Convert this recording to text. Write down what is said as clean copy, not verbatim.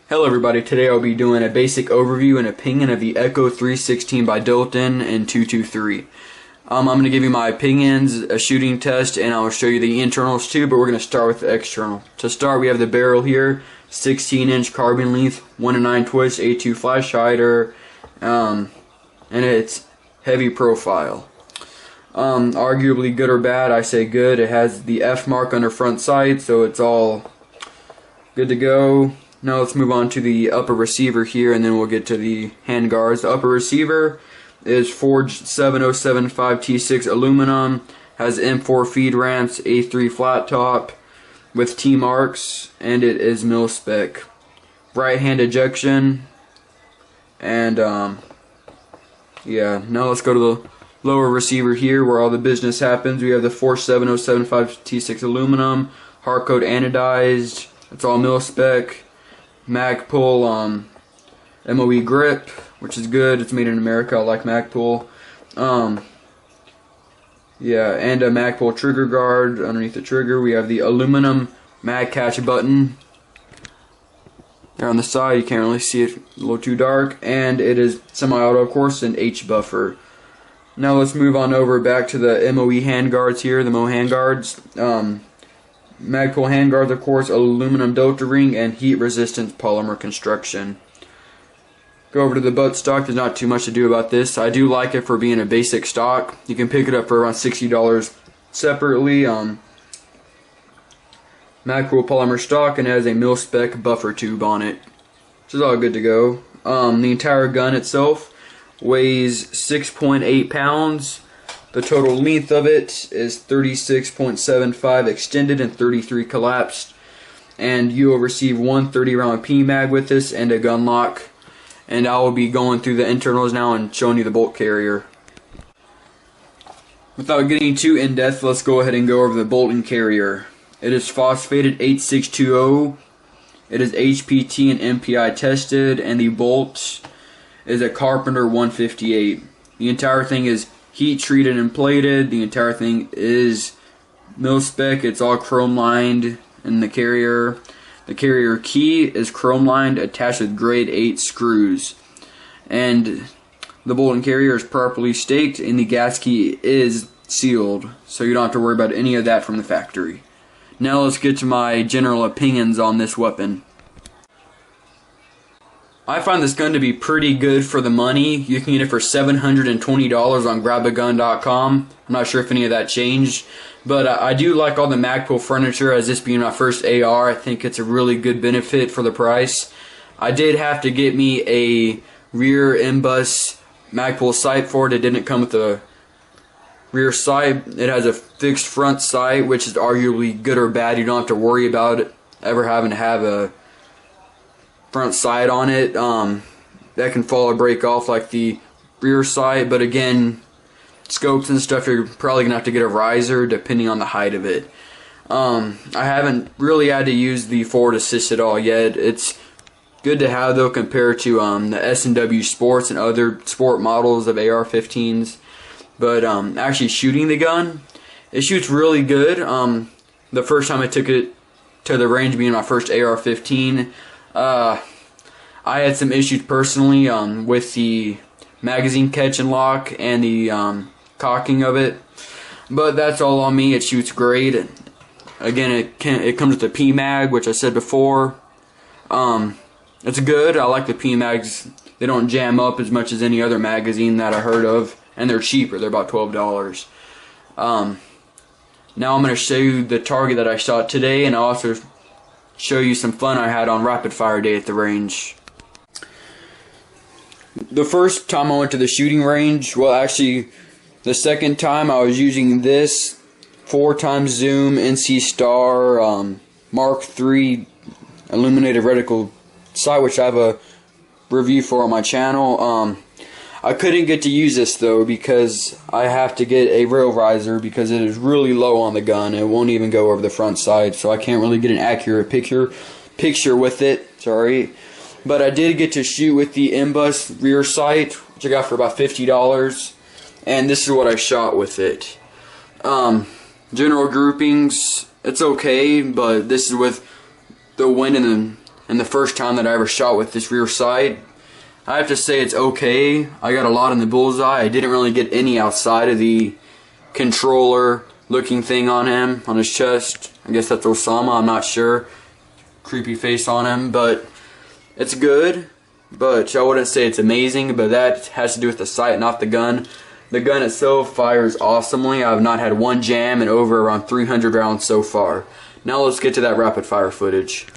Hello everybody, today I'll be doing a basic overview and opinion of the Echo 316 by Dilton and 223. I'm going to give you my opinions, a shooting test, and I'll show you the internals too, but we're going to start with the external. To start, we have the barrel here, 16-inch carbine length, 1-9 twist, A2 flash hider, and it's heavy profile. Arguably good or bad, I say good. It has the F mark under front sight, so it's all good to go. Now let's move on to the upper receiver here, and then we'll get to the handguards. The upper receiver is forged 7075 T6 aluminum, has M4 feed ramps, A3 flat top with T marks, and it is mil spec. Right hand ejection, and yeah. Now let's go to the lower receiver here, where all the business happens. We have the forged 7075 T6 aluminum, hardcoat anodized. It's all mil spec. Magpul MOE grip, which is good. It's made in America. I like Magpul. Yeah, and a Magpul trigger guard underneath the trigger. We have the aluminum mag catch button there on the side. You can't really see it, a little too dark. And it is semi-auto, of course, and H buffer. Now let's move on over back to the MOE handguards here, the MO handguards. Magpul handguards, of course, aluminum delta ring, and heat resistant polymer construction. Go over to the Buttstock. There's not too much to do about this. I do like it for being a basic stock. You can pick it up for around $60 separately. Magpul polymer stock, and it has a mil spec buffer tube on it, which is all good to go. The entire gun itself weighs 6.8 pounds. The total length of it is 36.75 extended and 33 collapsed. And you will receive one 30-round PMag with this and a gun lock. And I will be going through the internals now and showing you the bolt carrier. Without getting too in-depth, let's go ahead and go over the bolt and carrier. It is phosphated 8620. It is HPT and MPI tested, and the bolt is a Carpenter 158. The entire thing is heat treated and plated. The entire thing is mil spec. It's all chrome lined in the carrier. The carrier key is chrome lined, attached with grade 8 screws. And the bolt and carrier is properly staked, and the gas key is sealed, so you don't have to worry about any of that from the factory. Now let's get to my general opinions on this weapon. I find this gun to be pretty good for the money. You can get it for $720 on grabagun.com. I'm not sure if any of that changed, but I do like all the Magpul furniture. As this being my first AR, I think it's a really good benefit for the price. I did have to get me a rear M-bus Magpul sight for it. It didn't come with a rear sight. It has a fixed front sight, which is arguably good or bad. You don't have to worry about it ever having to have a front sight on it. That can fall or break off like the rear sight, but again, scopes and stuff, you're probably gonna have to get a riser depending on the height of it. I haven't really had to use the forward assist at all yet. It's good to have though, compared to the S&W Sports and other sport models of AR-15s. But actually shooting the gun, it shoots really good. The first time I took it to the range, being my first AR-15, I had some issues personally with the magazine catch and lock and the cocking of it, but that's all on me. It shoots great. Again, it comes with the PMag, which I said before. It's good. I like the PMags. They don't jam up as much as any other magazine that I heard of, and they're cheaper. They're about $12. Now I'm going to show you the target that I shot today, and I'll also show you some fun I had on rapid fire day at the range. The first time I went to the shooting range, well actually the second time, I was using this 4x zoom NC Star Mark III illuminated reticle sight, which I have a review for on my channel. I couldn't get to use this though because I have to get a rail riser because it is really low on the gun. It won't even go over the front sight, so I can't really get an accurate picture with it. Sorry, but I did get to shoot with the M-bus rear sight, which I got for about $50, and this is what I shot with it. General groupings, it's okay, but this is with the wind and the and the first time that I ever shot with this rear sight. I have to say it's okay. I got a lot in the bullseye. I didn't really get any outside of the controller looking thing on him, on his chest. I guess that's Osama, I'm not sure. Creepy face on him, but it's good. But I wouldn't say it's amazing, but that has to do with the sight, not the gun. The gun itself fires awesomely. I've not had one jam in over around 300 rounds so far. Now let's get to that rapid fire footage.